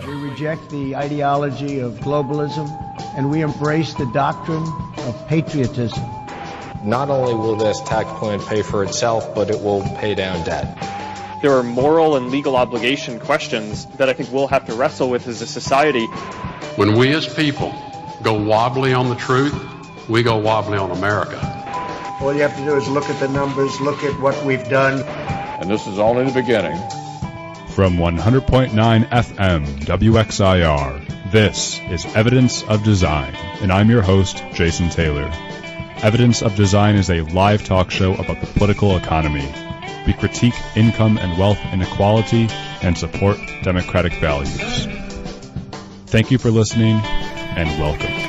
We reject the ideology of globalism, and we embrace the doctrine of patriotism. Not only will this tax plan pay for itself, but it will pay down debt. There are moral and legal obligation questions that I think we'll have to wrestle with as a society. When we as people go wobbly on the truth, we go wobbly on America. All you have to do is look at the numbers, look at what we've done. And this is only the beginning. From 100.9 FM WXIR, this is Evidence of Design, and I'm your host, Jason Taylor. Evidence of Design is a live talk show about the political economy. We critique income and wealth inequality and support democratic values. Thank you for listening, and welcome.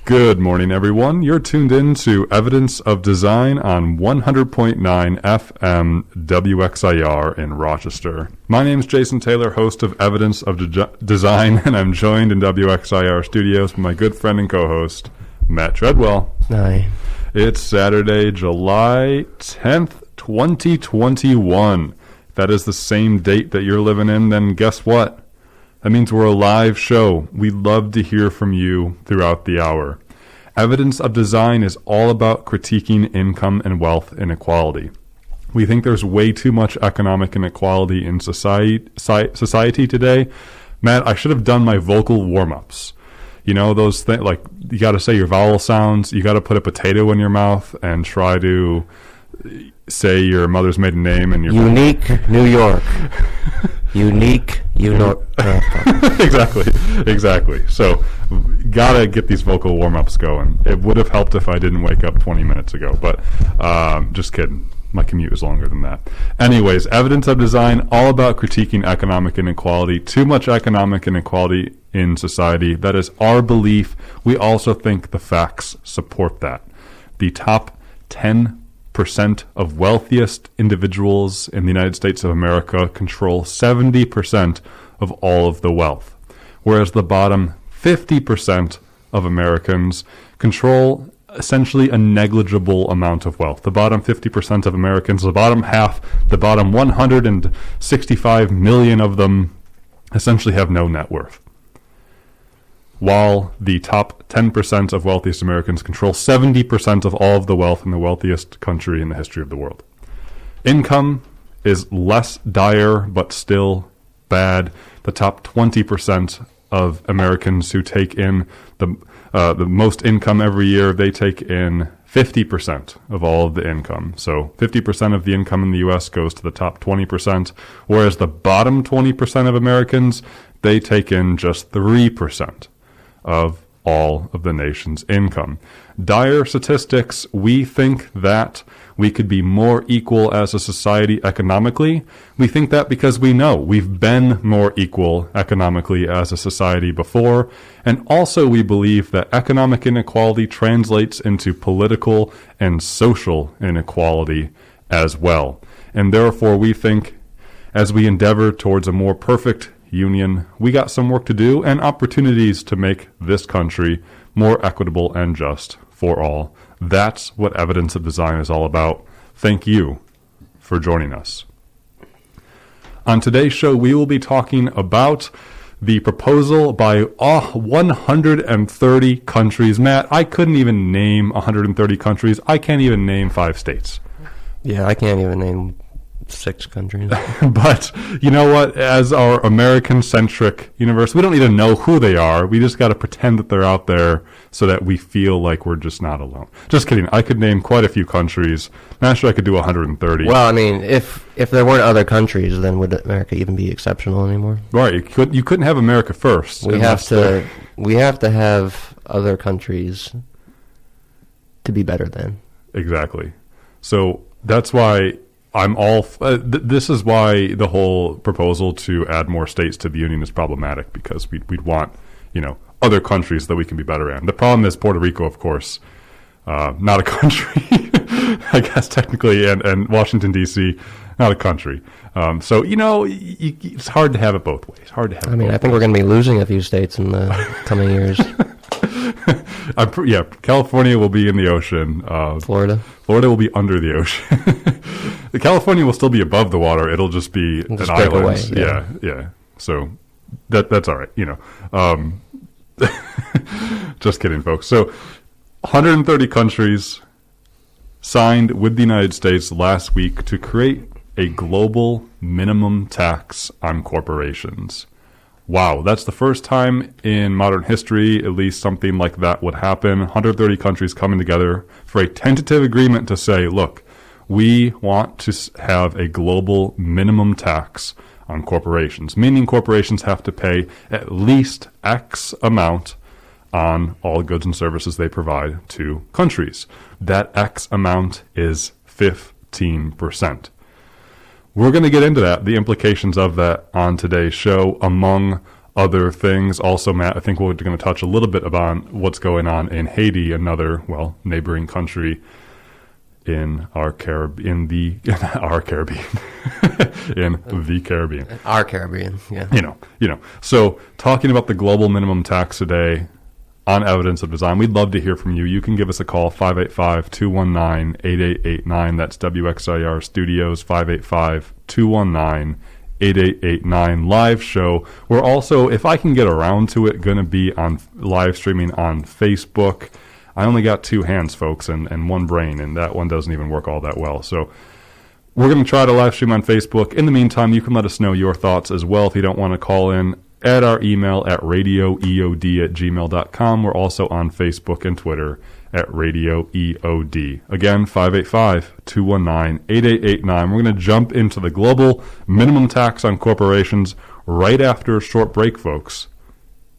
Good morning, everyone. You're tuned in to Evidence of Design on 100.9 FM WXIR in Rochester. My name is Jason Taylor, host of Evidence of Design, and I'm joined in WXIR studios by my good friend and co-host, Matt Treadwell. Hi. It's Saturday, July 10th, 2021. If that is the same date that you're living in, then guess what? That means we're a live show. We'd love to hear from you throughout the hour. Evidence of Design is all about critiquing income and wealth inequality. We think there's way too much economic inequality in society today. Matt, I should have done my vocal warm-ups. You know, those things, like, you got to say your vowel sounds, you got to put a potato in your mouth and try to say your mother's maiden name and your... Unique New York. Unique New York. Exactly. So, gotta get these vocal warm-ups going. It would have helped if I didn't wake up 20 minutes ago, but just kidding. My commute was longer than that. Anyways, Evidence of Design, all about critiquing economic inequality. Too much economic inequality in society. That is our belief. We also think the facts support that. The top 10% of wealthiest individuals in the United States of America control 70% of all of the wealth, whereas the bottom 50% of Americans control essentially a negligible amount of wealth. The bottom 50% of Americans, the bottom half, the bottom 165 million of them essentially have no net worth, while the top 10% of wealthiest Americans control 70% of all of the wealth in the wealthiest country in the history of the world. Income is less dire, but still bad. The top 20% of Americans who take in the most income every year, they take in 50% of all of the income. So 50% of the income in the U.S. goes to the top 20%, whereas the bottom 20% of Americans, they take in just 3% of all of the nation's income. Dire statistics. We think that we could be more equal as a society economically. We think that because we know we've been more equal economically as a society before. And also we believe that economic inequality translates into political and social inequality as well. And therefore we think as we endeavor towards a more perfect union, we got some work to do and opportunities to make this country more equitable and just for all. That's what Evidence of Design is all about. Thank you for joining us. On today's show, we will be talking about the proposal by 130 countries. Matt, I couldn't even name 130 countries. I can't even name 5 states. Yeah, I can't even name 6 countries. But you know what? As our American-centric universe, we don't need to know who they are. We just got to pretend that they're out there so that we feel like we're just not alone. Just kidding. I could name quite a few countries. Not sure I could do 130. Well, I mean, if there weren't other countries, then would America even be exceptional anymore? Right. You couldn't have America first. We have to have other countries to be better than. Exactly. So that's why I'm all. This is why the whole proposal to add more states to the union is problematic, because we'd want, other countries that we can be better in. The problem is Puerto Rico, of course, not a country, I guess technically, and Washington D.C. not a country. So it's hard to have it both ways. I think we're going to be losing a few states in the coming years. Yeah, California will be in the ocean. Florida will be under the ocean. California will still be above the water. It'll just be an just break island. away, Yeah. So that's all right. Just kidding, folks. So 130 countries signed with the United States last week to create a global minimum tax on corporations. Wow, that's the first time in modern history, at least something like that would happen. 130 countries coming together for a tentative agreement to say, look, we want to have a global minimum tax on corporations, meaning corporations have to pay at least X amount on all goods and services they provide to countries. That X amount is 15%. We're going to get into that, the implications of that on today's show, among other things. Also, Matt, I think we're going to touch a little bit about what's going on in Haiti, another, neighboring country in our Caribbean. in the Caribbean. Our Caribbean, yeah. So talking about the global minimum tax today on Evidence of Design, we'd love to hear from you. You can give us a call, 585-219-8889. That's WXIR Studios, 585-219-8889. Live show. We're also, if I can get around to it, going to be on live streaming on Facebook. I only got 2 hands, folks, and 1 brain, and that one doesn't even work all that well. So we're going to try to live stream on Facebook. In the meantime, you can let us know your thoughts as well if you don't want to call in. At our email at radioeod@gmail.com. We're also on Facebook and Twitter at radioeod. Again, 585-219-8889. We're going to jump into the global minimum tax on corporations right after a short break, folks.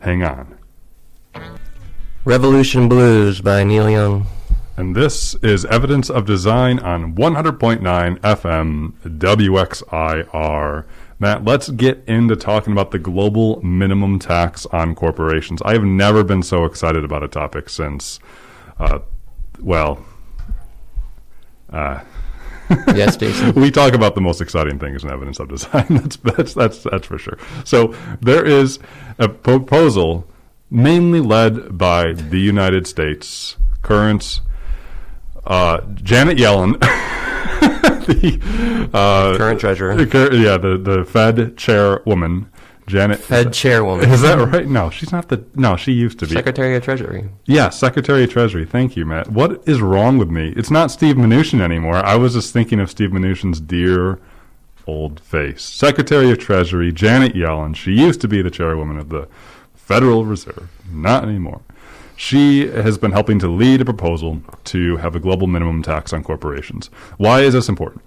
Hang on. Revolution Blues by Neil Young. And this is Evidence of Design on 100.9 FM WXIR. Matt, let's get into talking about the global minimum tax on corporations. I have never been so excited about a topic since, Yes, Jason. we talk about the most exciting things in Evidence of Design. That's for sure. So there is a proposal mainly led by the United States, current Janet Yellen, the current treasurer. The Fed chairwoman, Janet. Fed chairwoman. Is that right? No, she's not she used to be. Secretary of Treasury. Yeah, Secretary of Treasury. Thank you, Matt. What is wrong with me? It's not Steve Mnuchin anymore. I was just thinking of Steve Mnuchin's dear old face. Secretary of Treasury, Janet Yellen. She used to be the chairwoman of the Federal Reserve. Not anymore. She has been helping to lead a proposal to have a global minimum tax on corporations. Why is this important?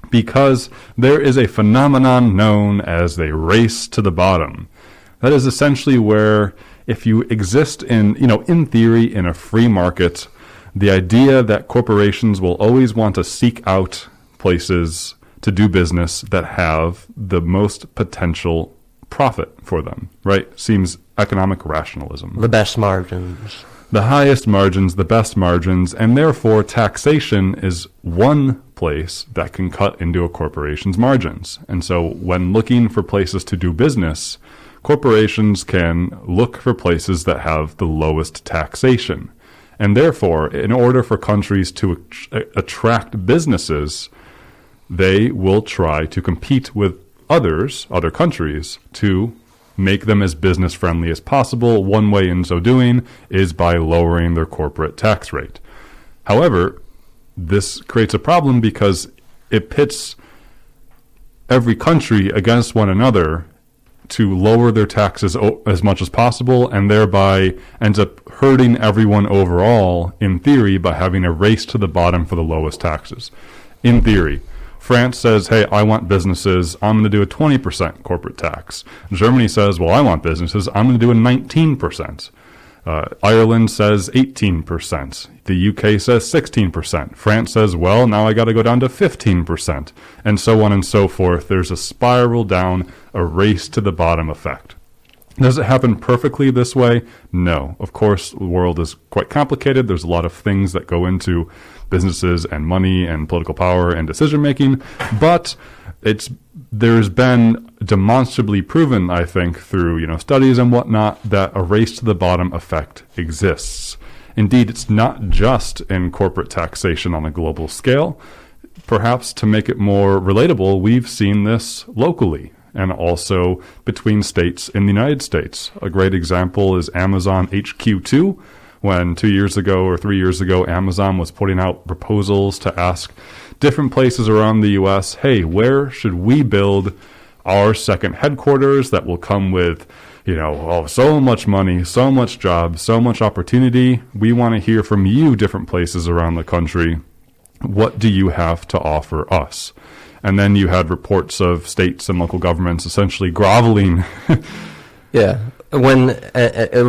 Because there is a phenomenon known as a race to the bottom. That is essentially where if you exist in theory, in a free market, the idea that corporations will always want to seek out places to do business that have the most potential profit for them, right? Seems economic rationalism. The best margins. The highest margins, the best margins, and therefore taxation is one place that can cut into a corporation's margins. And so when looking for places to do business, corporations can look for places that have the lowest taxation. And therefore, in order for countries to attract businesses, they will try to compete with other countries to make them as business friendly as possible. One way in so doing is by lowering their corporate tax rate. However, this creates a problem because it pits every country against one another to lower their taxes as much as possible, and thereby ends up hurting everyone overall, in theory, by having a race to the bottom for the lowest taxes. In theory, France says, hey, I want businesses, I'm going to do a 20% corporate tax. Germany says, well, I want businesses, I'm going to do a 19%. Ireland says 18%. The UK says 16%. France says, well, now I got to go down to 15%. And so on and so forth. There's a spiral down, a race to the bottom effect. Does it happen perfectly this way? No. Of course, the world is quite complicated. There's a lot of things that go into businesses and money and political power and decision making, but there's been demonstrably proven, I think, through studies and whatnot, that a race to the bottom effect exists. Indeed, it's not just in corporate taxation on a global scale. Perhaps to make it more relatable, we've seen this locally and also between states in the United States. A great example is Amazon HQ2, when 2 years ago or 3 years ago, Amazon was putting out proposals to ask different places around the U.S., hey, where should we build our second headquarters that will come with, so much money, so much jobs, so much opportunity. We want to hear from you, different places around the country. What do you have to offer us? And then you had reports of states and local governments essentially groveling. Yeah. What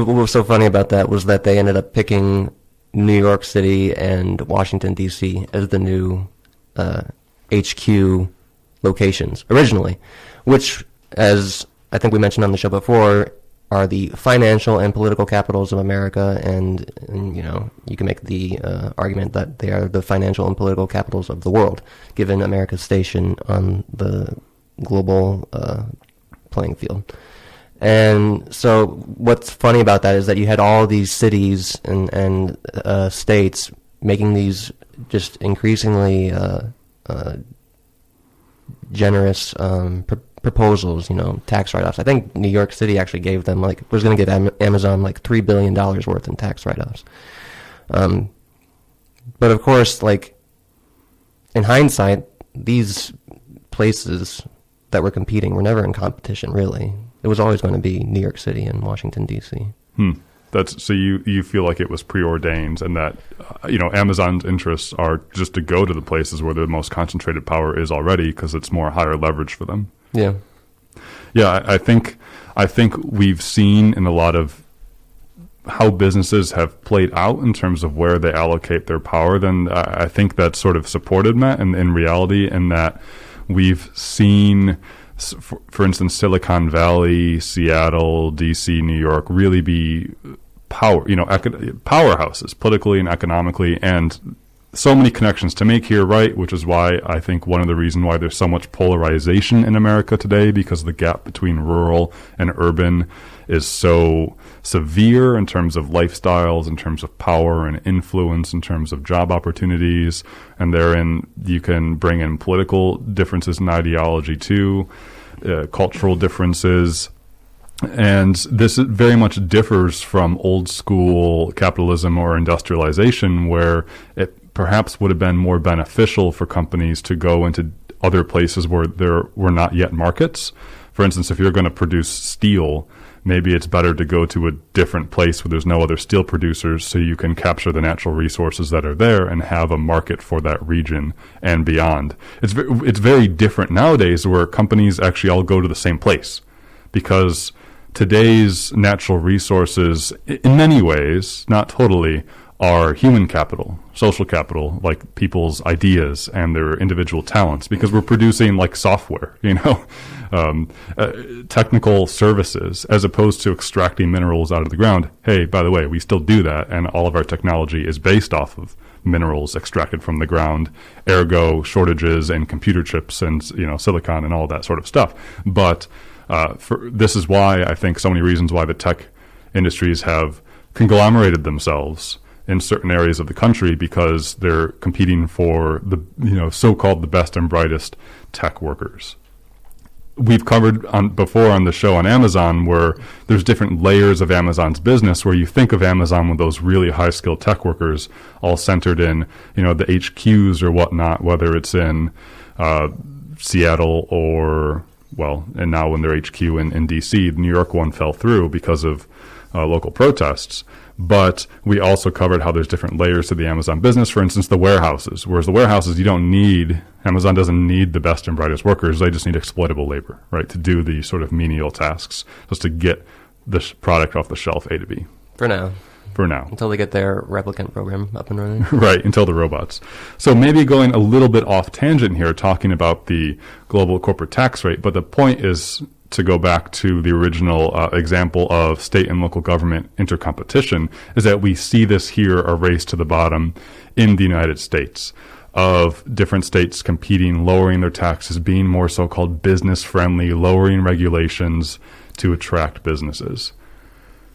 was so funny about that was that they ended up picking New York City and Washington, D.C. as the new HQ locations originally, which, as I think we mentioned on the show before, are the financial and political capitals of America, and you can make the argument that they are the financial and political capitals of the world, given America's station on the global playing field. And so what's funny about that is that you had all these cities and states making these just increasingly generous proposals, tax write-offs. I think New York City actually gave them was going to give Amazon $3 billion worth in tax write-offs. But of course, in hindsight, these places that were competing were never in competition, really. It was always going to be New York City and Washington, D.C. So you feel like it was preordained, and that Amazon's interests are just to go to the places where the most concentrated power is already, because it's more higher leverage for them. Yeah. I think we've seen in a lot of how businesses have played out in terms of where they allocate their power. Then I think that's sort of supported Matt in reality, in that we've seen, for instance, Silicon Valley, Seattle, DC, New York really be powerhouses politically and economically, and so many connections to make here, right? Which is why I think one of the reasons why there's so much polarization in America today, because the gap between rural and urban is so severe in terms of lifestyles, in terms of power and influence, in terms of job opportunities, and therein you can bring in political differences in ideology too, cultural differences. And this very much differs from old school capitalism or industrialization, where it perhaps would have been more beneficial for companies to go into other places where there were not yet markets. For instance, if you're going to produce steel, maybe it's better to go to a different place where there's no other steel producers, so you can capture the natural resources that are there and have a market for that region and beyond. It's very different nowadays, where companies actually all go to the same place, because today's natural resources, in many ways, not totally, are human capital, social capital, like people's ideas and their individual talents, because we're producing software, technical services, as opposed to extracting minerals out of the ground. Hey, by the way, we still do that, and all of our technology is based off of minerals extracted from the ground, ergo shortages in computer chips and silicon and all that sort of stuff. But this is why I think so many reasons why the tech industries have conglomerated themselves in certain areas of the country, because they're competing for the so-called the best and brightest tech workers. We've covered before on the show on Amazon, where there's different layers of Amazon's business, where you think of Amazon with those really high-skilled tech workers all centered in the HQs or whatnot, whether it's in Seattle or, and now when they're HQ in DC, the New York one fell through because of local protests. But we also covered how there's different layers to the Amazon business. For instance, the warehouses. Whereas the warehouses, Amazon doesn't need the best and brightest workers. They just need exploitable labor, right, to do the sort of menial tasks, just to get the product off the shelf A to B. For now. Until they get their replicant program up and running. Right, until the robots. So maybe going a little bit off tangent here, talking about the global corporate tax rate, but the point is to go back to the original example of state and local government intercompetition, is that we see this here, a race to the bottom in the United States, of different states competing, lowering their taxes, being more so-called business-friendly, lowering regulations to attract businesses.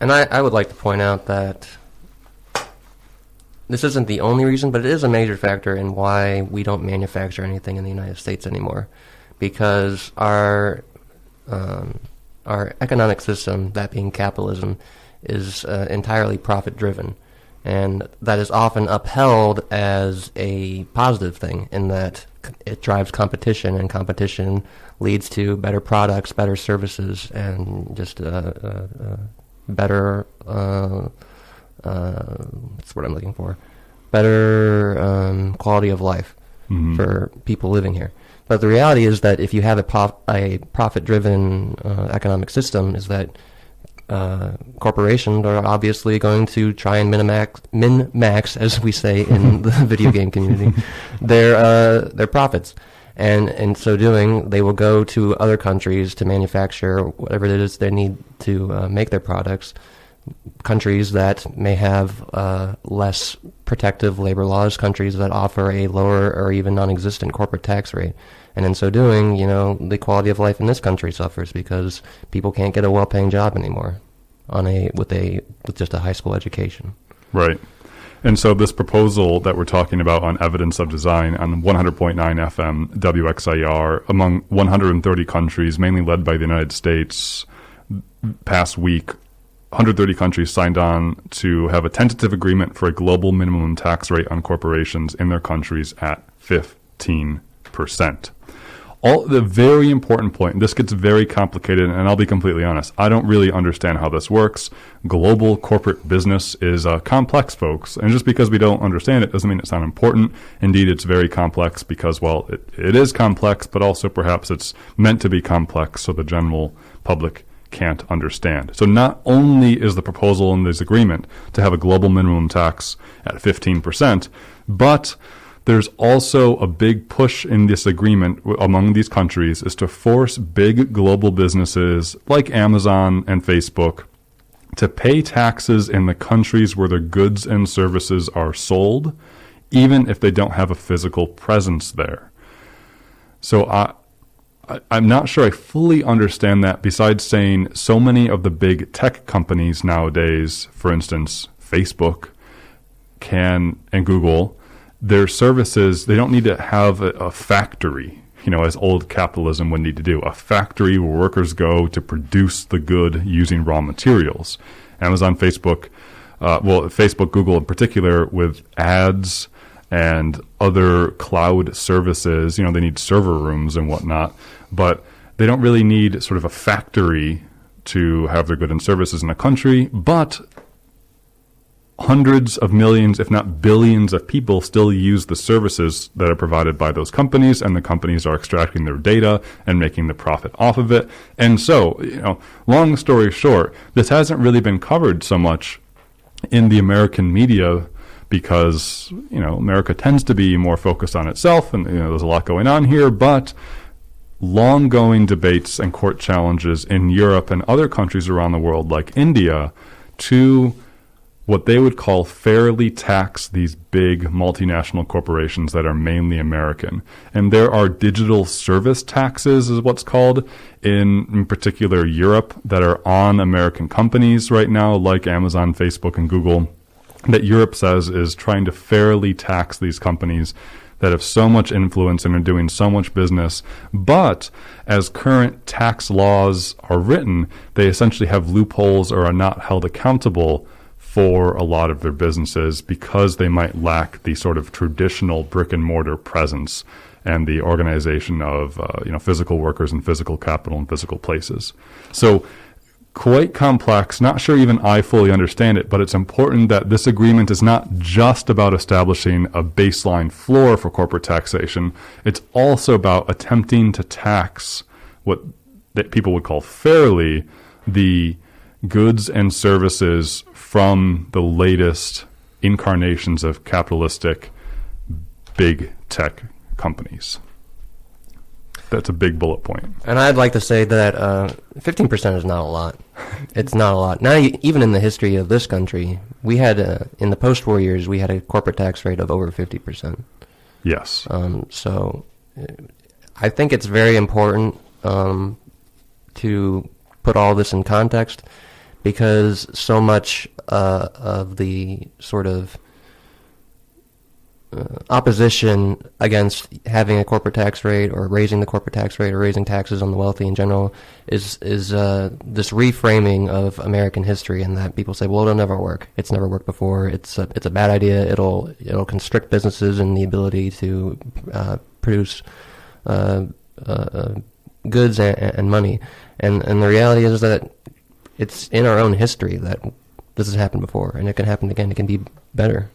And I would like to point out that this isn't the only reason, but it is a major factor in why we don't manufacture anything in the United States anymore, because our economic system, that being capitalism, is entirely profit-driven, and that is often upheld as a positive thing in that it drives competition, and competition leads to better products, better services, and just better, what's what I'm looking for, better quality of life for people living here. But the reality is that if you have a profit-driven economic system, is that corporations are obviously going to try and min-max, as we say in the video game community, their profits. And in so doing, they will go to other countries to manufacture whatever it is they need to make their products, countries that may have less protective labor laws, countries that offer a lower or even non-existent corporate tax rate. And in so doing, the quality of life in this country suffers because people can't get a well-paying job anymore with just a high school education. Right. And so this proposal that we're talking about on Evidence of Design on 100.9 FM WXIR among 130 countries, mainly led by the United States, past week, 130 countries signed on to have a tentative agreement for a global minimum tax rate on corporations in their countries at 15%. The very important point, this gets very complicated, and I'll be completely honest, I don't really understand how this works. Global corporate business is complex, folks, and just because we don't understand it doesn't mean it's not important. Indeed, it's very complex because, well, it is complex, but also perhaps it's meant to be complex so the general public can't understand. So not only is the proposal in this agreement to have a global minimum tax at 15%, but there's also a big push in this agreement among these countries is to force big global businesses like Amazon and Facebook to pay taxes in the countries where their goods and services are sold, even if they don't have a physical presence there. So I'm not sure I fully understand that, besides saying so many of the big tech companies nowadays, for instance, Facebook and Google, their services, they don't need to have a factory, as old capitalism would need to do, a factory where workers go to produce the good using raw materials. Amazon, Facebook, Facebook, Google in particular, with ads and other cloud services, they need server rooms and whatnot, but they don't really need sort of a factory to have their goods and services in a country, but hundreds of millions, if not billions of people still use the services that are provided by those companies, and the companies are extracting their data and making the profit off of it. And so, long story short, this hasn't really been covered so much in the American media because, America tends to be more focused on itself, and, there's a lot going on here, but long-going debates and court challenges in Europe and other countries around the world like India to what they would call fairly tax these big multinational corporations that are mainly American. And there are digital service taxes, is what's called, in particular Europe, that are on American companies right now, like Amazon, Facebook, and Google, that Europe says is trying to fairly tax these companies that have so much influence and are doing so much business. But as current tax laws are written, they essentially have loopholes or are not held accountable for a lot of their businesses because they might lack the sort of traditional brick and mortar presence and the organization of physical workers and physical capital and physical places. So quite complex. Not sure even I fully understand it, but it's important that this agreement is not just about establishing a baseline floor for corporate taxation. It's also about attempting to tax what that people would call fairly the goods and services from the latest incarnations of capitalistic big tech companies. That's a big bullet point. And I'd like to say that 15% is not a lot. It's not a lot. Now, even in the history of this country, we had, in the post-war years, we had a corporate tax rate of over 50%. Yes. So I think it's very important to put all this in context, because so much of the sort of opposition against having a corporate tax rate or raising the corporate tax rate or raising taxes on the wealthy in general is this reframing of American history, and that people say, well, it'll never work. It's never worked before. It's a bad idea. It'll constrict businesses in the ability to produce goods and money. And the reality is that it's in our own history that this has happened before, and it can happen again. It can be better.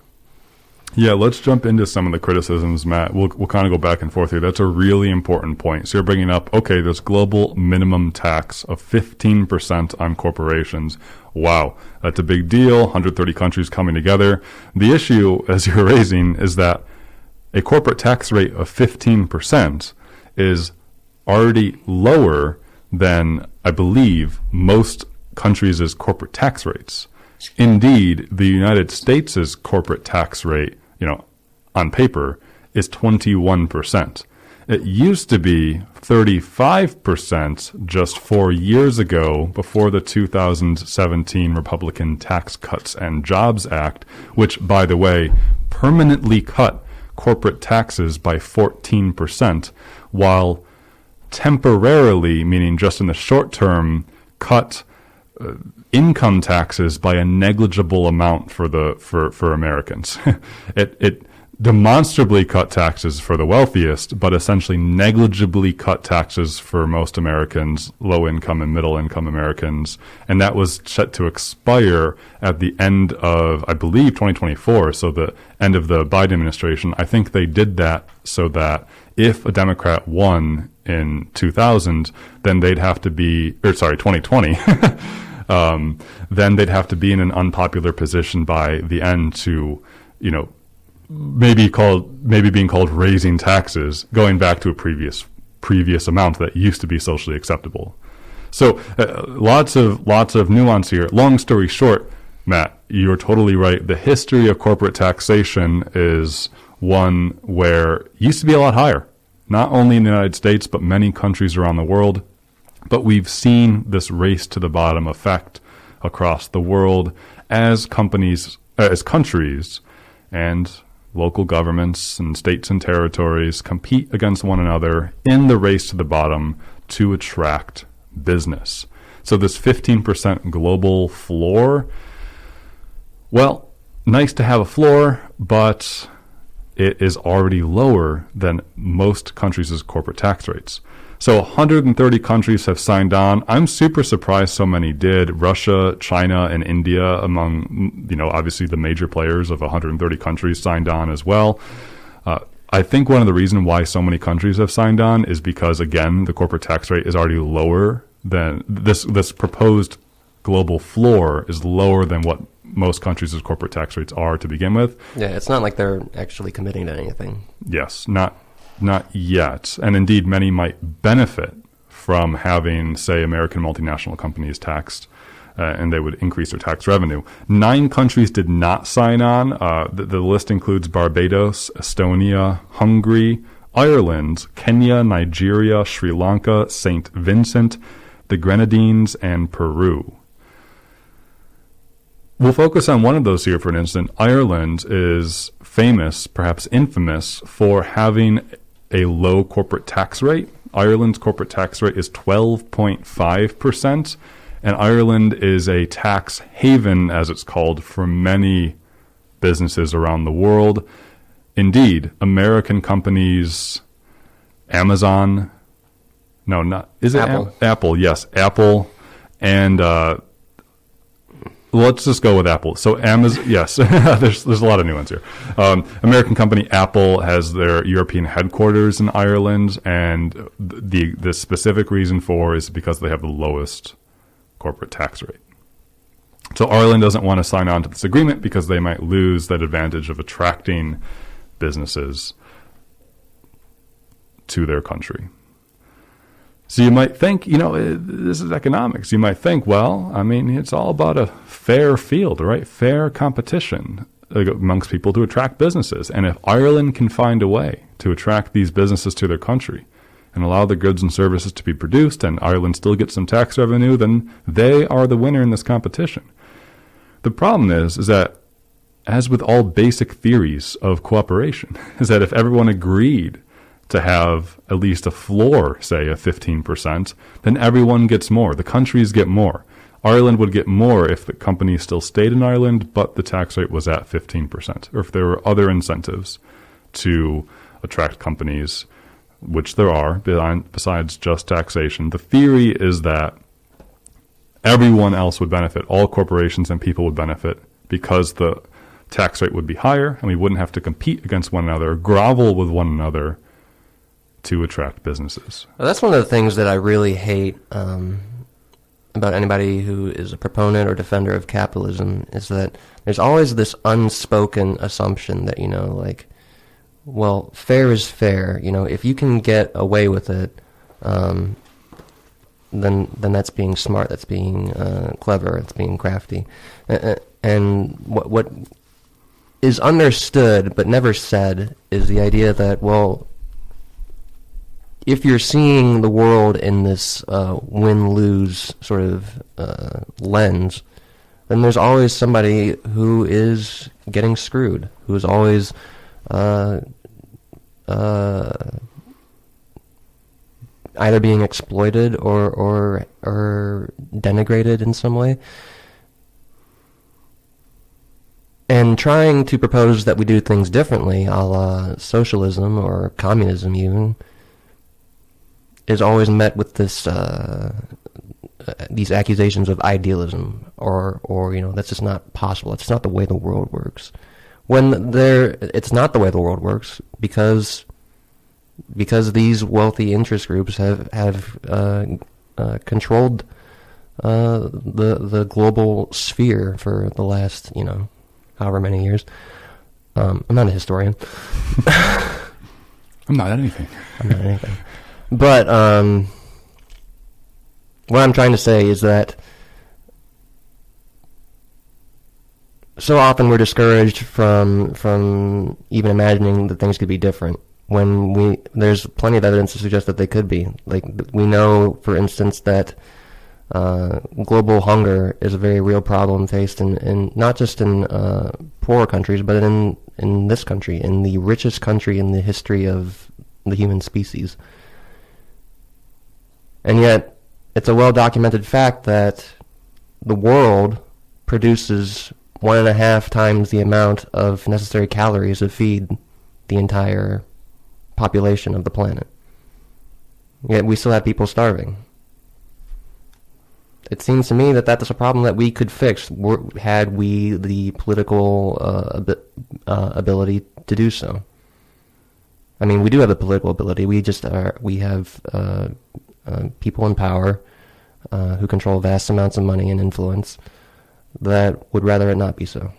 Yeah, let's jump into some of the criticisms, Matt. We'll kind of go back and forth here. That's a really important point. So you're bringing up, okay, this global minimum tax of 15% on corporations. Wow, that's a big deal. 130 countries coming together. The issue, as you're raising, is that a corporate tax rate of 15% is already lower than, I believe, most countries' corporate tax rates. Indeed, the United States' corporate tax rate, on paper, is 21%. It used to be 35% just 4 years ago, before the 2017 Republican Tax Cuts and Jobs Act, which, by the way, permanently cut corporate taxes by 14%, while temporarily, meaning just in the short term, cut income taxes by a negligible amount for Americans. It demonstrably cut taxes for the wealthiest, but essentially negligibly cut taxes for most Americans, low income and middle income Americans, and that was set to expire at the end of, I believe, 2024, so the end of the Biden administration. I think they did that so that if a Democrat won in 2000, then they'd have to be, 2020, then they'd have to be in an unpopular position by the end to, maybe being called raising taxes, going back to a previous amount that used to be socially acceptable. So lots of nuance here. Long story short, Matt, you're totally right. The history of corporate taxation is one where it used to be a lot higher, not only in the United States, but many countries around the world. But we've seen this race to the bottom effect across the world as countries and local governments and states and territories compete against one another in the race to the bottom to attract business. So this 15% global floor, well, nice to have a floor, but it is already lower than most countries' corporate tax rates. So 130 countries have signed on. I'm super surprised so many did. Russia, China, and India, among, obviously the major players of 130 countries, signed on as well. I think one of the reasons why so many countries have signed on is because, again, the corporate tax rate is already lower than this proposed global floor is lower than what most countries' corporate tax rates are to begin with. Yeah, it's not like they're actually committing to anything. Yes, not yet. And indeed, many might benefit from having, say, American multinational companies taxed, and they would increase their tax revenue. 9 countries did not sign on. The list includes Barbados, Estonia, Hungary, Ireland, Kenya, Nigeria, Sri Lanka, St. Vincent, the Grenadines, and Peru. We'll focus on one of those here for an instant. Ireland is famous, perhaps infamous, for having a low corporate tax rate. Ireland's corporate tax rate is 12.5%, and Ireland is a tax haven, as it's called, for many businesses around the world. Indeed, American companies, Amazon, no, not, is it Apple? Apple, yes, Apple, and let's just go with Apple. So Amazon, yes, there's a lot of nuance here. American company Apple has their European headquarters in Ireland, and the specific reason for is because they have the lowest corporate tax rate. So Ireland doesn't want to sign on to this agreement because they might lose that advantage of attracting businesses to their country. So you might think, this is economics. You might think, well, it's all about a fair field, right? Fair competition amongst people to attract businesses. And if Ireland can find a way to attract these businesses to their country and allow the goods and services to be produced, and Ireland still gets some tax revenue, then they are the winner in this competition. The problem is that as with all basic theories of cooperation, is that if everyone agreed to have at least a floor, say, of 15%, then everyone gets more. The countries get more. Ireland would get more if the company still stayed in Ireland, but the tax rate was at 15%, or if there were other incentives to attract companies, which there are, besides just taxation. The theory is that everyone else would benefit, all corporations and people would benefit, because the tax rate would be higher, and we wouldn't have to compete against one another, grovel with one another to attract businesses. Well, that's one of the things that I really hate about anybody who is a proponent or defender of capitalism, is that there's always this unspoken assumption that, like, well, fair is fair. If you can get away with it, then that's being smart, that's being clever, that's being crafty. And what is understood but never said is the idea that, well, if you're seeing the world in this win-lose sort of lens, then there's always somebody who is getting screwed, who is always either being exploited or denigrated in some way. And trying to propose that we do things differently, a la socialism or communism even, is always met with this these accusations of idealism, or that's just not possible. It's not the way the world works. When it's not the way the world works because these wealthy interest groups have controlled the global sphere for the last however many years. I'm not a historian. I'm not anything. But what I'm trying to say is that so often we're discouraged from even imagining that things could be different, when there's plenty of evidence to suggest that they could be. Like, we know, for instance, that global hunger is a very real problem faced in not just in poorer countries, but in this country, in the richest country in the history of the human species. And yet, it's a well-documented fact that the world produces 1.5 times the amount of necessary calories to feed the entire population of the planet. Yet we still have people starving. It seems to me that that's a problem that we could fix had we the political ability to do so. I mean, we do have the political ability. We have people in power who control vast amounts of money and influence that would rather it not be so.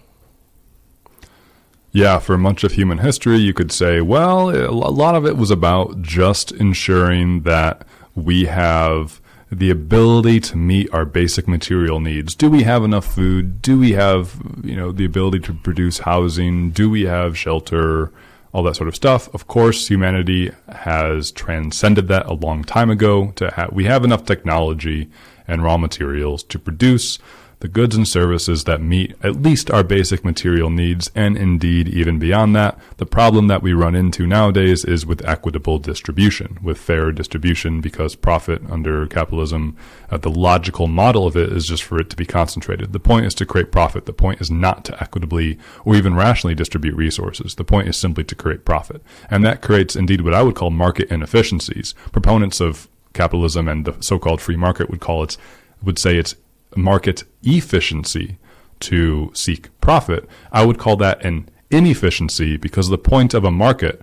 Yeah, for much of human history, you could say, well, a lot of it was about just ensuring that we have the ability to meet our basic material needs. Do we have enough food? Do we have, the ability to produce housing? Do we have shelter? All that sort of stuff. Of course, humanity has transcended that a long time ago. We have enough technology and raw materials to produce the goods and services that meet at least our basic material needs, and indeed even beyond that. The problem that we run into nowadays is with equitable distribution, with fair distribution, because profit under capitalism, the logical model of it is just for it to be concentrated. The point is to create profit. The point is not to equitably or even rationally distribute resources. The point is simply to create profit. And that creates indeed what I would call market inefficiencies. Proponents of capitalism and the so-called free market would say it's market efficiency to seek profit. I would call that an inefficiency, because the point of a market,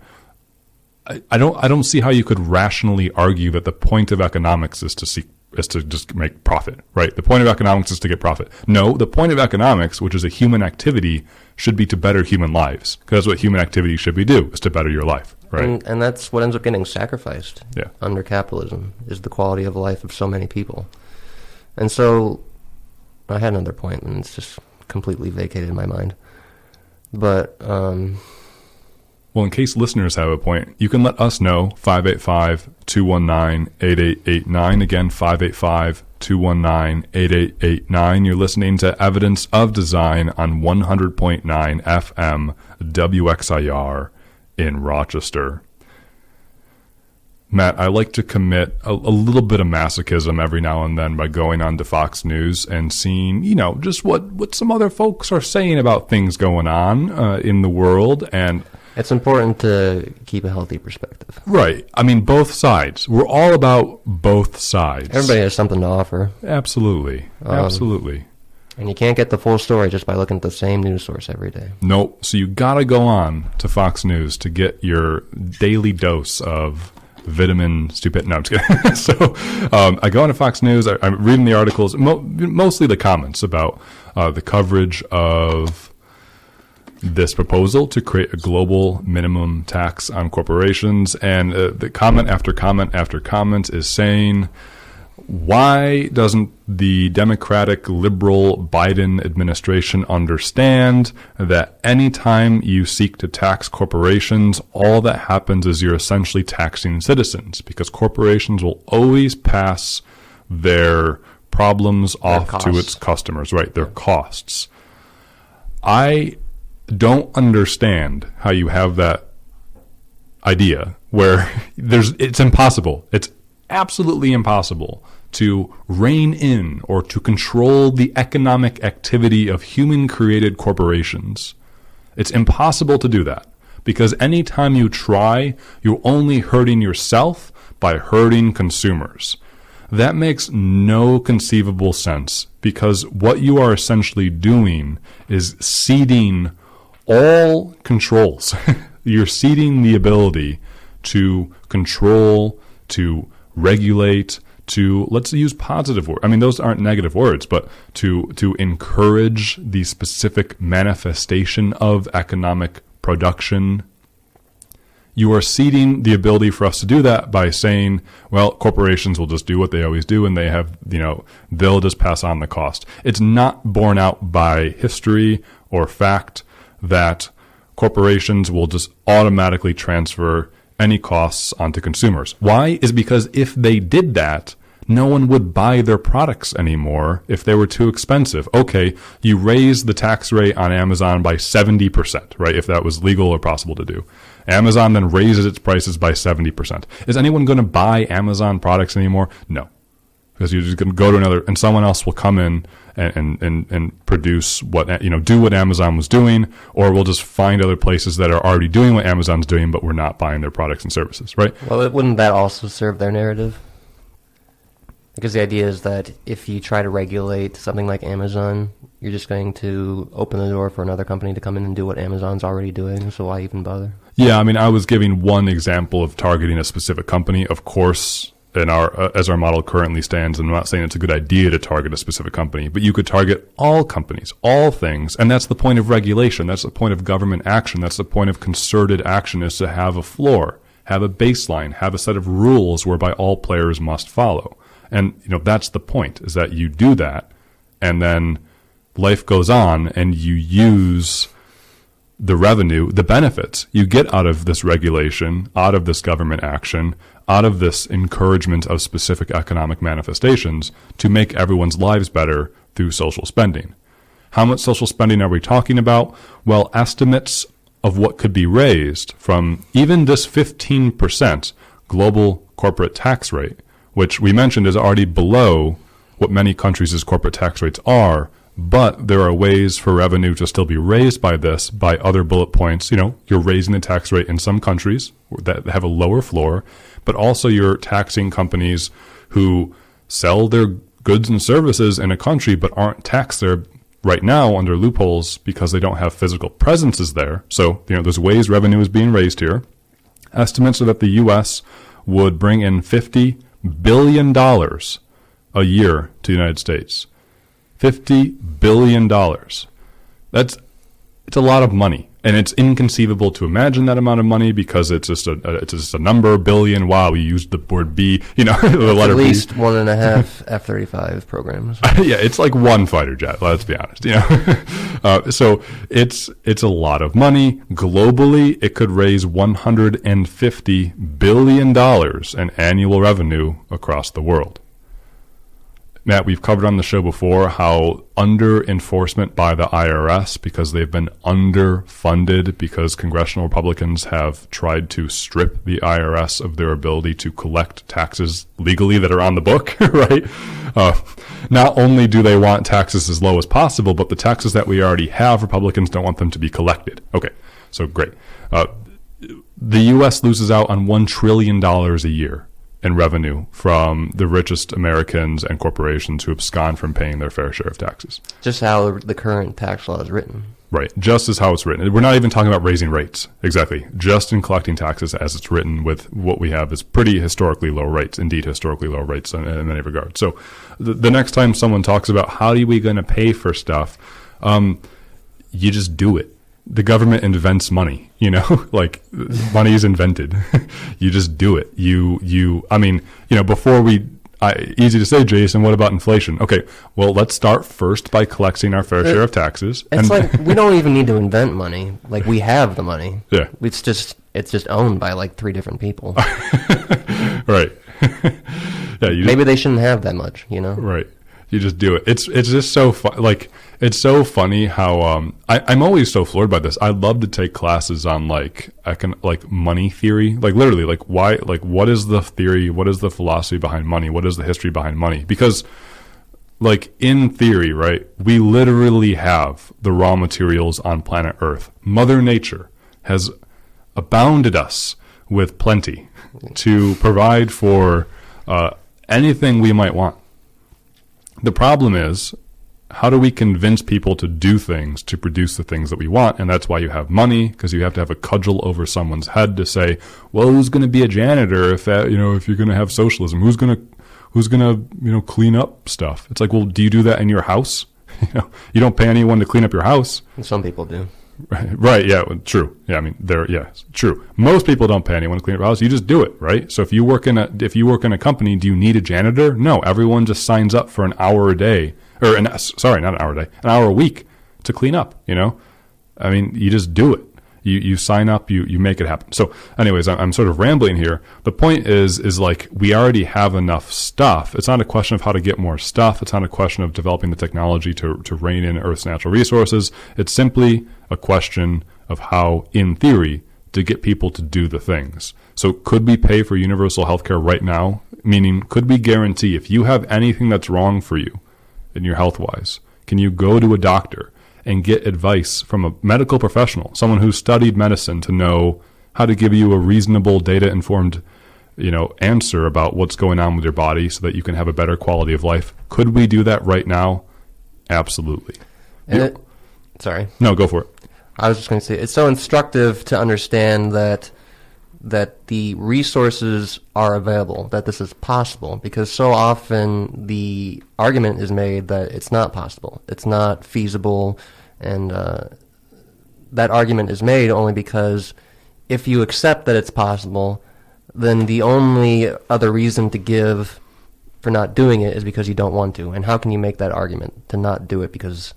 I don't see how you could rationally argue that the point of economics is to just make profit, right? The point of economics is to get profit. No, the point of economics, which is a human activity, should be to better human lives, because that's what human activity should be is to better your life, right? And that's what ends up getting sacrificed under capitalism, is the quality of life of so many people. And so I had another point, and it's just completely vacated in my mind. But, well, in case listeners have a point, you can let us know, 585-219-8889. Again, 585-219-8889. 219-8889. You're listening to Evidence of Design on 100.9 FM WXIR in Rochester. Matt, I like to commit a little bit of masochism every now and then by going on to Fox News and seeing, just what some other folks are saying about things going on in the world. And it's important to keep a healthy perspective. Right. I mean, both sides. We're all about both sides. Everybody has something to offer. Absolutely. Absolutely. And you can't get the full story just by looking at the same news source every day. Nope. So you got to go on to Fox News to get your daily dose of vitamin stupid. No, I'm just kidding. So I go on to Fox News. I'm reading the articles, mostly the comments about the coverage of this proposal to create a global minimum tax on corporations. And the comment after comment after comment is saying, why doesn't the Democratic liberal Biden administration understand that anytime you seek to tax corporations, all that happens is you're essentially taxing citizens, because corporations will always pass their problems off to its customers, right? Their costs. I don't understand how you have that idea where it's impossible. It's absolutely impossible to rein in or to control the economic activity of human-created corporations. It's impossible to do that, because anytime you try, you're only hurting yourself by hurting consumers. That makes no conceivable sense, because what you are essentially doing is ceding all controls. You're ceding the ability to control, to regulate, to, let's use positive words. I mean, those aren't negative words, but to encourage the specific manifestation of economic production. You are ceding the ability for us to do that by saying, well, corporations will just do what they always do, and they have, they'll just pass on the cost. It's not borne out by history or fact that corporations will just automatically transfer any costs onto consumers. Why? Is because if they did that, no one would buy their products anymore if they were too expensive. Okay, you raise the tax rate on Amazon by 70%, right? If that was legal or possible to do. Amazon then raises its prices by 70%. Is anyone going to buy Amazon products anymore? No. Because you're just going to go to another, and someone else will come in and produce do what Amazon was doing, or we'll just find other places that are already doing what Amazon's doing, but we're not buying their products and services, right? Well, wouldn't that also serve their narrative? Because the idea is that if you try to regulate something like Amazon, you're just going to open the door for another company to come in and do what Amazon's already doing, so why even bother? Yeah, I mean, I was giving one example of targeting a specific company. Of course, as our model currently stands, I'm not saying it's a good idea to target a specific company, but you could target all companies, all things, and that's the point of regulation. That's the point of government action. That's the point of concerted action, is to have a floor, have a baseline, have a set of rules whereby all players must follow. And, that's the point, is that you do that, and then life goes on, and you use the revenue, the benefits you get out of this regulation, out of this government action, out of this encouragement of specific economic manifestations to make everyone's lives better through social spending. How much social spending are we talking about? Well, estimates of what could be raised from even this 15% global corporate tax rate, which we mentioned is already below what many countries' corporate tax rates are, but there are ways for revenue to still be raised by this, by other bullet points. You're raising the tax rate in some countries that have a lower floor, but also you're taxing companies who sell their goods and services in a country but aren't taxed there right now under loopholes because they don't have physical presences there. So, there's ways revenue is being raised here. Estimates are that the U.S. would bring in $50 billion a year to the United States. $50 billion. It's a lot of money, and it's inconceivable to imagine that amount of money because it's just a number, billion. Wow, we used the word B, the letter at B. least 1.5 F-35 programs. Yeah, it's like one fighter jet. Let's be honest. So it's a lot of money globally. It could raise $150 billion in annual revenue across the world. Matt, we've covered on the show before how under enforcement by the IRS, because they've been underfunded, because congressional Republicans have tried to strip the IRS of their ability to collect taxes legally that are on the book, right? Not only do they want taxes as low as possible, but the taxes that we already have, Republicans don't want them to be collected. Okay, so great. The U.S. loses out on $1 trillion a year in revenue from the richest Americans and corporations who abscond from paying their fair share of taxes. Just how the current tax law is written. Right, just as how it's written. We're not even talking about raising rates, exactly. Just in collecting taxes as it's written with what we have is pretty historically low rates, indeed historically low rates in many regards. So the next time someone talks about how are we going to pay for stuff, you just do it. The government invents money, like money is invented. You just do it. Before easy to say, Jason, what about inflation? Okay, well, let's start first by collecting our fair share of taxes. It's like we don't even need to invent money. Like we have the money. Yeah. It's just owned by like 3 different people. Right. Yeah. Maybe they shouldn't have that much, Right. You just do it. It's just so fun. Like, it's so funny how I'm always so floored by this. I love to take classes on like money theory, like literally, like why, like what is the theory, what is the philosophy behind money, what is the history behind money? Because, like in theory, right, we literally have the raw materials on planet Earth. Mother Nature has abounded us with plenty to provide for anything we might want. The problem is, how do we convince people to do things to produce the things that we want? And that's why you have money, because you have to have a cudgel over someone's head to say, well, who's going to be a janitor if you're going to have socialism? Who's going to clean up stuff? It's like, well, do you do that in your house? You don't pay anyone to clean up your house. Some people do. Right. Yeah. True. Yeah. I mean, true. Most people don't pay anyone to clean up your house. You just do it, right? So if you work in a company, do you need a janitor? No. Everyone just signs up for an hour a day, not an hour a day, an hour a week to clean up. I mean, you just do it. You sign up, you make it happen. So anyways, I'm sort of rambling here. The point is like we already have enough stuff. It's not a question of how to get more stuff. It's not a question of developing the technology to rein in Earth's natural resources. It's simply a question of how, in theory, to get people to do the things. So could we pay for universal healthcare right now? Meaning, could we guarantee if you have anything that's wrong for you in your health-wise, can you go to a doctor and get advice from a medical professional, someone who's studied medicine, to know how to give you a reasonable, data-informed, answer about what's going on with your body so that you can have a better quality of life? Could we do that right now? Absolutely. Sorry. No, go for it. I was just going to say, it's so instructive to understand that the resources are available, that this is possible, because so often the argument is made that it's not possible, it's not feasible, and that argument is made only because if you accept that it's possible, then the only other reason to give for not doing it is because you don't want to. And how can you make that argument to not do it? Because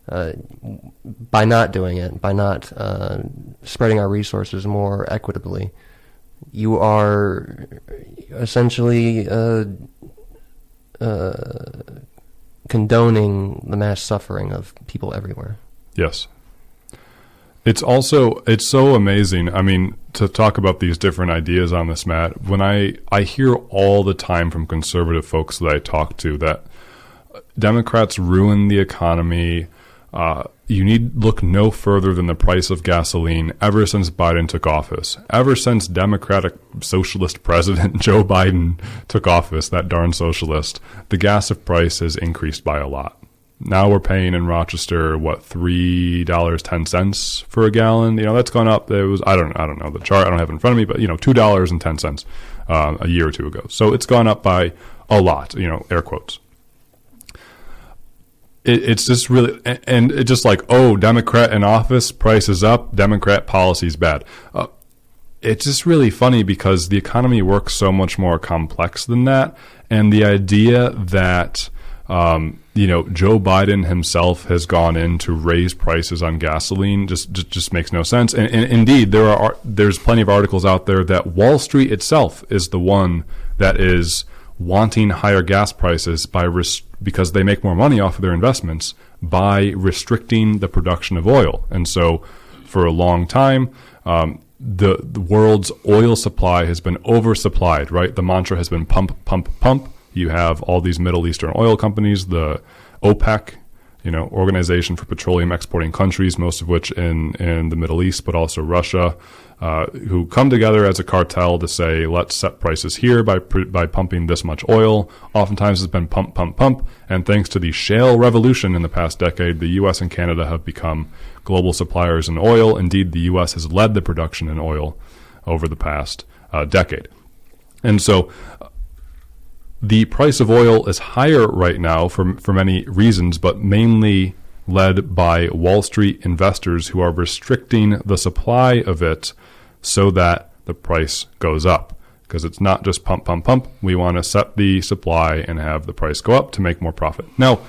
by not doing it, by not spreading our resources more equitably, you are essentially condoning the mass suffering of people everywhere. Yes. It's so amazing. I mean, to talk about these different ideas on this, Matt, when I hear all the time from conservative folks that I talk to that Democrats ruin the economy. You need look no further than the price of gasoline ever since Biden took office. Ever since Democratic Socialist President Joe Biden took office, that darn socialist, the gas price has increased by a lot. Now we're paying in Rochester, $3.10 for a gallon. That's gone up. It was, I don't know the chart. I don't have it in front of me, but $2.10 a year or two ago. So it's gone up by a lot, air quotes. It's just really, and it's just like, oh, Democrat in office, price is up, Democrat policy is bad. It's just really funny because the economy works so much more complex than that. And the idea that, Joe Biden himself has gone in to raise prices on gasoline just makes no sense. And indeed, there's plenty of articles out there that Wall Street itself is the one that is wanting higher gas prices because they make more money off of their investments by restricting the production of oil. And so for a long time, the world's oil supply has been oversupplied, right? The mantra has been pump, pump, pump. You have all these Middle Eastern oil companies, the OPEC, Organization for Petroleum Exporting Countries, most of which in the Middle East, but also Russia, who come together as a cartel to say, let's set prices here by pumping this much oil. Oftentimes it's been pump, pump, pump. And thanks to the shale revolution in the past decade, the U.S. and Canada have become global suppliers in oil. Indeed, the U.S. has led the production in oil over the past decade. And so the price of oil is higher right now for many reasons, but mainly led by Wall Street investors who are restricting the supply of it so that the price goes up. Because it's not just pump, pump, pump. We want to set the supply and have the price go up to make more profit. Now,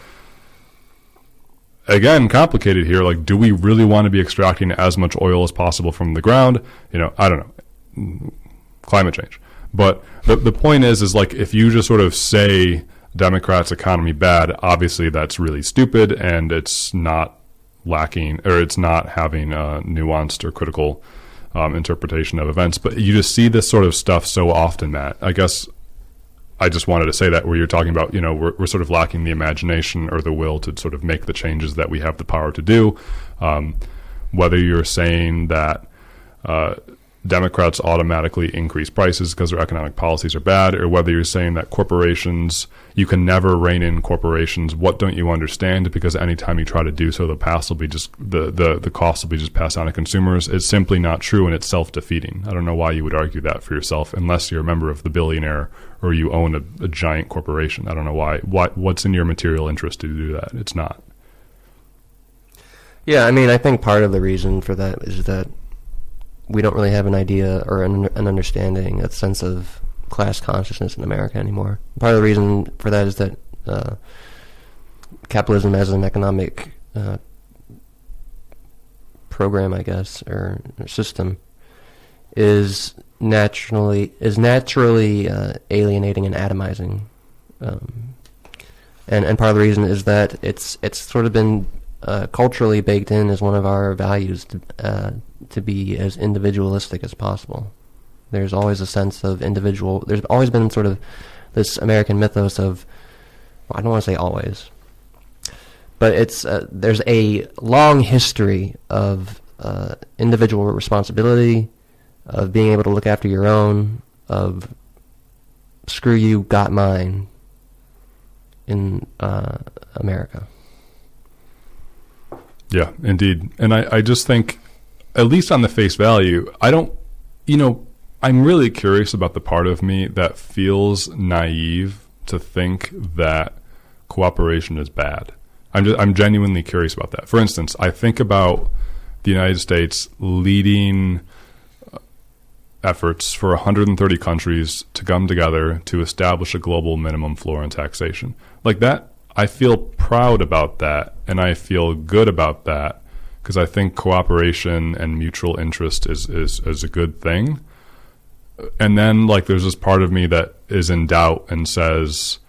again, complicated here. Like, do we really want to be extracting as much oil as possible from the ground? I don't know. Climate change. But the point is like, if you just sort of say Democrats' economy bad, obviously that's really stupid, and it's not it's not having a nuanced or critical interpretation of events. But you just see this sort of stuff so often, Matt. I guess I just wanted to say that, where you're talking about, we're sort of lacking the imagination or the will to sort of make the changes that we have the power to do. Whether you're saying that Democrats automatically increase prices because their economic policies are bad, or whether you're saying that corporations, you can never rein in corporations. What don't you understand? Because anytime you try to do so, the cost will be just passed on to consumers. It's simply not true, and it's self-defeating. I don't know why you would argue that for yourself, unless you're a member of the billionaire or you own a giant corporation. I don't know why. What's in your material interest to do that? It's not. Yeah, I mean, I think part of the reason for that is that we don't really have an idea or an understanding, a sense of class consciousness in America anymore. Part of the reason for that is that capitalism as an economic program, I guess, or system, is naturally alienating and atomizing, and part of the reason is that it's sort of been culturally baked in as one of our values to be as individualistic as possible. There's always a sense of there's always been sort of this American mythos of, well, I don't want to say always, but there's a long history of individual responsibility, of being able to look after your own, of screw you, got mine in America. Yeah, indeed. And I just think, at least on the face value, I'm really curious about the part of me that feels naive to think that cooperation is bad. I'm genuinely curious about that. For instance, I think about the United States leading efforts for 130 countries to come together to establish a global minimum floor in taxation. Like that, I feel proud about that, and I feel good about that, because I think cooperation and mutual interest is a good thing. And then, like, there's this part of me that is in doubt and says,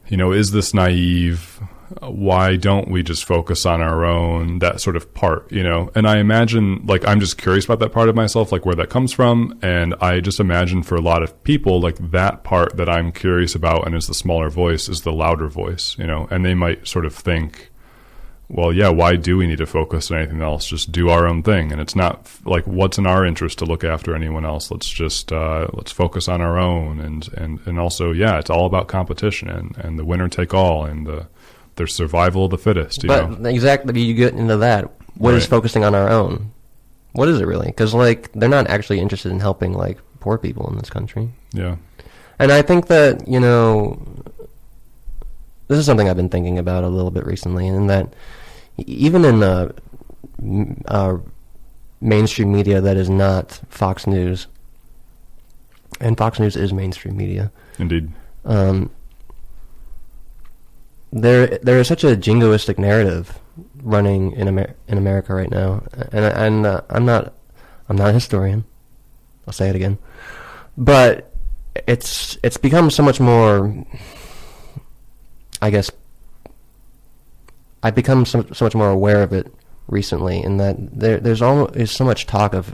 is this naive? Why don't we just focus on our own, that sort of part, And I imagine, like, I'm just curious about that part of myself, like where that comes from. And I just imagine for a lot of people, like, that part that I'm curious about and is the smaller voice is the louder voice, And they might sort of think, well, yeah, why do we need to focus on anything else? Just do our own thing. And it's not like, what's in our interest to look after anyone else? Let's just, let's focus on our own. And also, yeah, it's all about competition and the winner take all and there's survival of the fittest. But exactly, you get into that. What is focusing on our own? What is it really? Because, like, they're not actually interested in helping, like, poor people in this country. Yeah. And I think that, this is something I've been thinking about a little bit recently, and that even in mainstream media that is not Fox News, and Fox News is mainstream media. Indeed. There is such a jingoistic narrative running in America right now, and I'm not a historian. I'll say it again, but it's become so much more, I guess, I've become so much more aware of it recently, in that there's so much talk of,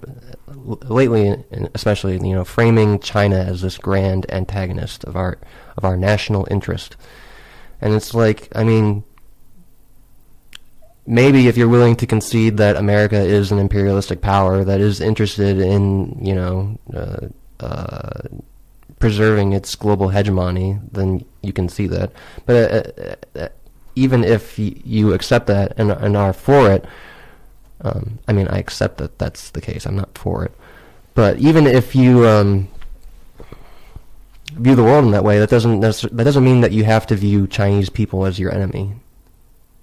lately, especially, framing China as this grand antagonist of our national interest. And it's like, I mean, maybe if you're willing to concede that America is an imperialistic power that is interested in, preserving its global hegemony, then you can see that. But even if you accept that and are for it, I mean, I accept that that's the case. I'm not for it. But even if you view the world in that way, that doesn't mean that you have to view Chinese people as your enemy,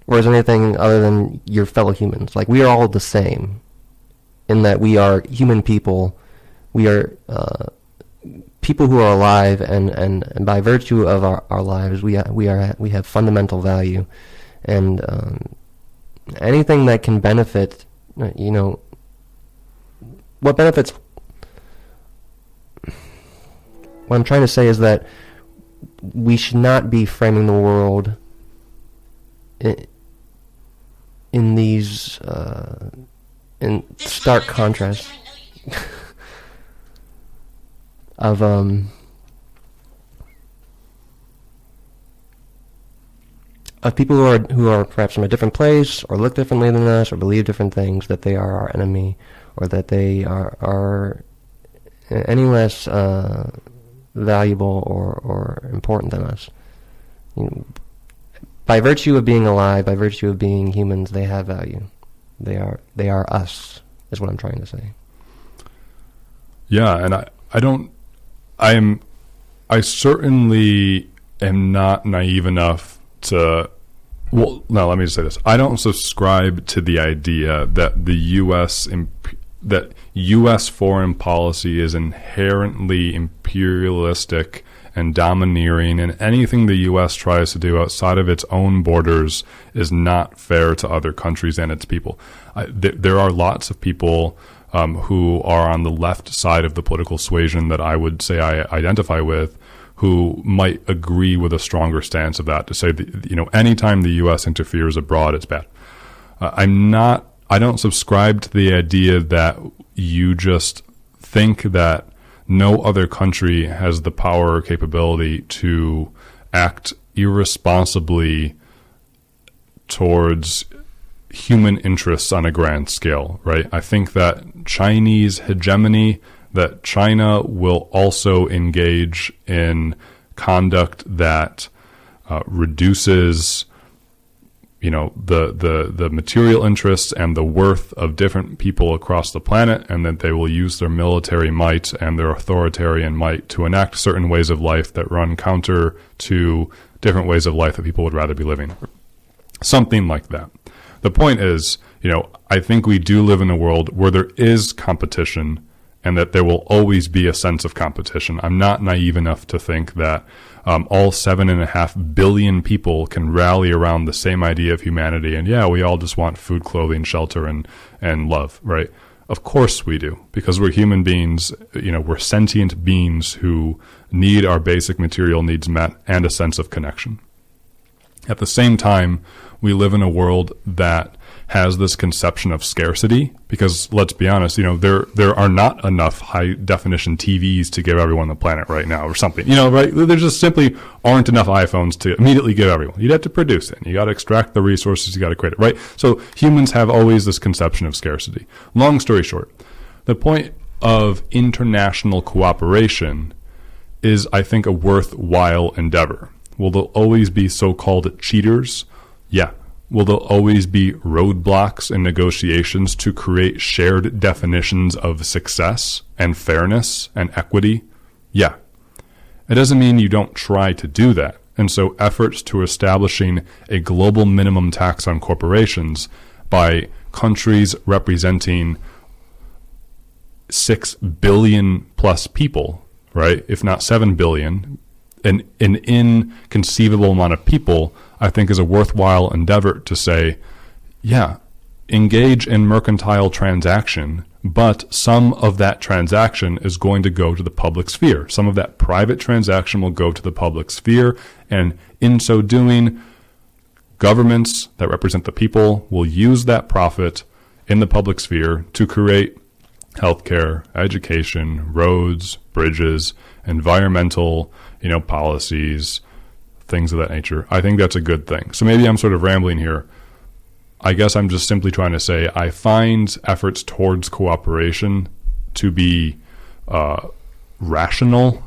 or as anything other than your fellow humans. Like, we are all the same, in that we are human people. We are people who are alive, and by virtue of our lives, we have fundamental value, and anything that can benefit, what benefits. What I'm trying to say is that we should not be framing the world in these in stark contrast of people who are perhaps from a different place, or look differently than us, or believe different things, that they are our enemy, or that they are any less valuable or important than us. By virtue of being alive, by virtue of being humans, they have value. They are us, is what I'm trying to say. Yeah, and I certainly am not naive enough to, well, no, let me just say this. I don't subscribe to the idea that that U.S. foreign policy is inherently imperialistic and domineering, and anything the U.S. tries to do outside of its own borders is not fair to other countries and its people. There are lots of people who are on the left side of the political suasion that I would say I identify with, who might agree with a stronger stance of that, to say that, anytime the U.S. interferes abroad, it's bad. I don't subscribe to the idea that you just think that no other country has the power or capability to act irresponsibly towards human interests on a grand scale, right? I think that Chinese hegemony, that China will also engage in conduct that reduces the material interests and the worth of different people across the planet, and that they will use their military might and their authoritarian might to enact certain ways of life that run counter to different ways of life that people would rather be living. Something like that. The point is, I think we do live in a world where there is competition, and that there will always be a sense of competition. I'm not naive enough to think that all 7.5 billion people can rally around the same idea of humanity, and we all just want food, clothing, shelter, and love, right? Of course we do, because we're human beings. We're sentient beings who need our basic material needs met and a sense of connection. At the same time, we live in a world that has this conception of scarcity, because let's be honest, there are not enough high definition TVs to give everyone on the planet right now, or something, right? There just simply aren't enough iPhones to immediately give everyone. You'd have to produce it. You got to extract the resources. You got to create it, right? So humans have always this conception of scarcity. Long story short, the point of international cooperation is, I think, a worthwhile endeavor. Will there always be so-called cheaters? Yeah. Will there always be roadblocks in negotiations to create shared definitions of success and fairness and equity? Yeah. It doesn't mean you don't try to do that. And so efforts to establishing a global minimum tax on corporations by countries representing 6 billion plus people, right? If not 7 billion, an inconceivable amount of people, I think, is a worthwhile endeavor to say, engage in mercantile transaction but some of that transaction is going to go to the public sphere. Some of that private transaction will go to the public sphere, and in so doing, governments that represent the people will use that profit in the public sphere to create healthcare, education, roads, bridges, environmental, policies, things of that nature. I think that's a good thing. So maybe I'm sort of rambling here. I guess I'm just simply trying to say I find efforts towards cooperation to be rational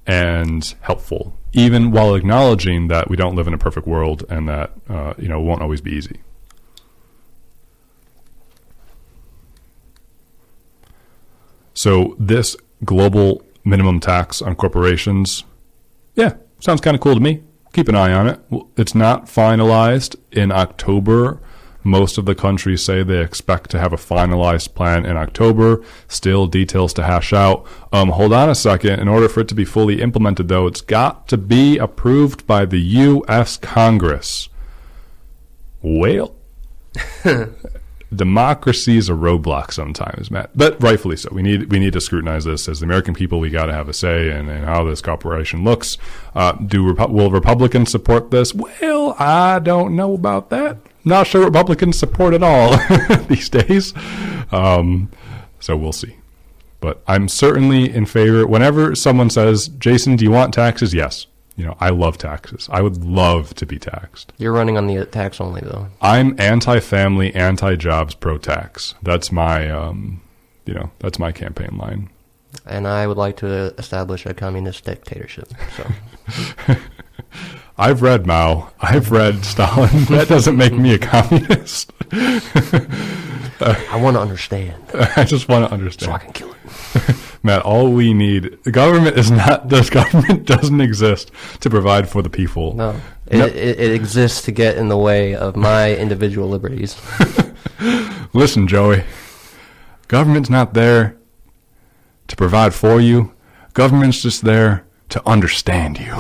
and helpful, even while acknowledging that we don't live in a perfect world and that it won't always be easy. So this global minimum tax on corporations, yeah, sounds kind of cool to me. Keep an eye on it. It's not finalized. In October, most of the countries say they expect to have a finalized plan in October. Still details to hash out. Hold on a second. In order for it to be fully implemented, though, it's got to be approved by the U.S. Congress. Well, democracy is a roadblock sometimes, Matt, but rightfully so. We need to scrutinize this. As the American people, we got to have a say in how this corporation looks. Will Republicans support this? Well, I don't know about that. Not sure Republicans support it all these days. So we'll see. But I'm certainly in favor. Whenever someone says, Jason, do you want taxes? Yes. I love taxes. I would love to be taxed. You're running on the tax only, though. I'm anti-family, anti-jobs, pro-tax. That's my, that's my campaign line. And I would like to establish a communist dictatorship. So, I've read Mao. I've read Stalin. That doesn't make me a communist. I want to understand. I just want to understand. So I can kill it. Matt, all we need, the government doesn't exist to provide for the people. No. It exists to get in the way of my individual liberties. Listen, Joey, government's not there to provide for you. Government's just there to understand you.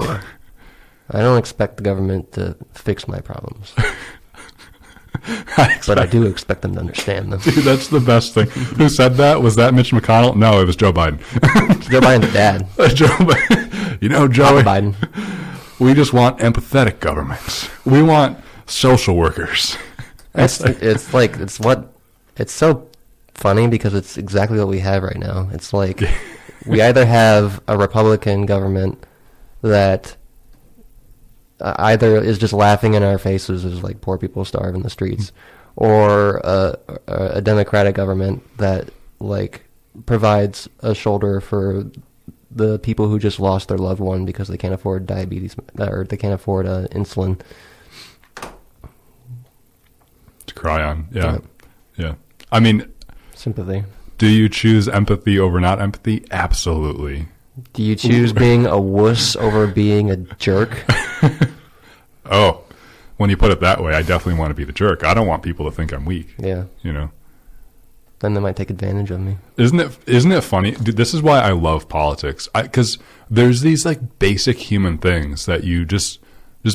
I don't expect the government to fix my problems. But I do expect them to understand them. Dude, that's the best thing. Who said that? Was that Mitch McConnell? No, it was Joe Biden. Joe Biden's dad. Joe Biden. Joey, Biden. We just want empathetic governments. We want social workers. It's so funny because it's exactly what we have right now. It's like we either have a Republican government that either is just laughing in our faces as like poor people starve in the streets, or a Democratic government that like provides a shoulder for the people who just lost their loved one because they can't afford diabetes or they can't afford insulin. To cry on, yeah. I mean, sympathy. Do you choose empathy over not empathy? Absolutely. Do you choose being a wuss over being a jerk? Oh, when you put it that way, I definitely want to be the jerk. I don't want people to think I'm weak. Yeah. Then they might take advantage of me. Isn't it funny? Dude, this is why I love politics. Because there's these like basic human things that you just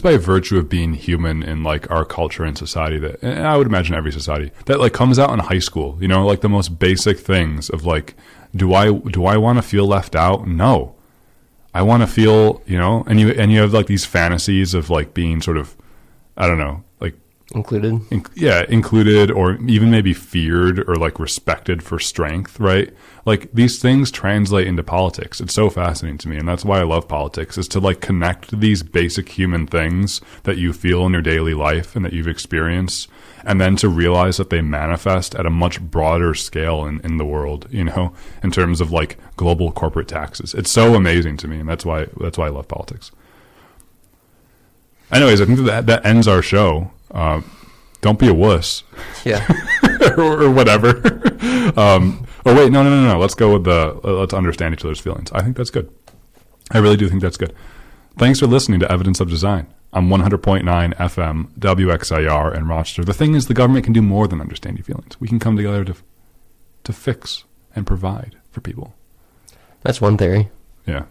by virtue of being human in like our culture and society and I would imagine every society that like comes out in high school, like the most basic things of like, do I want to feel left out? No. I want to feel, and you have like these fantasies of like being sort of, I don't know, like included. Included, or even maybe feared or like respected for strength, right? Like these things translate into politics. It's so fascinating to me, and that's why I love politics, is to like connect these basic human things that you feel in your daily life and that you've experienced, and then to realize that they manifest at a much broader scale in the world, in terms of like global corporate taxes. It's so amazing to me, and that's why I love politics. Anyways, I think that ends our show. Don't be a wuss. Yeah. or whatever. Oh wait, no. Let's go with let's understand each other's feelings. I think that's good. I really do think that's good. Thanks for listening to Evidence of Design. I'm 100.9 FM, WXIR in Rochester. The thing is, the government can do more than understand your feelings. We can come together to fix and provide for people. That's one theory. Yeah.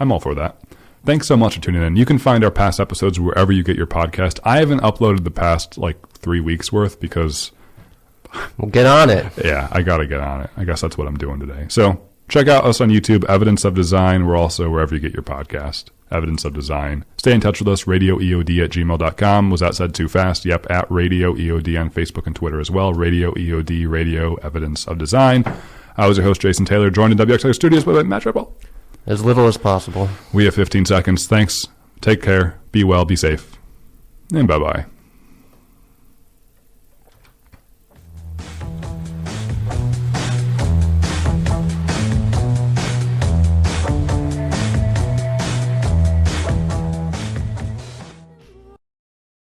I'm all for that. Thanks so much for tuning in. You can find our past episodes wherever you get your podcast. I haven't uploaded the past 3 weeks worth because Well, get on it. Yeah, I got to get on it. I guess that's what I'm doing today. So check out us on YouTube, Evidence of Design. We're also wherever you get your podcast, Evidence of Design. Stay in touch with us, radioeod@gmail.com. Was that said too fast? Yep, at Radio EOD on Facebook and Twitter as well. Radio EOD, Radio Evidence of Design. I was your host, Jason Taylor, joined in WXR Studios by Matt Triple. As little as possible. We have 15 seconds. Thanks. Take care. Be well. Be safe. And bye-bye.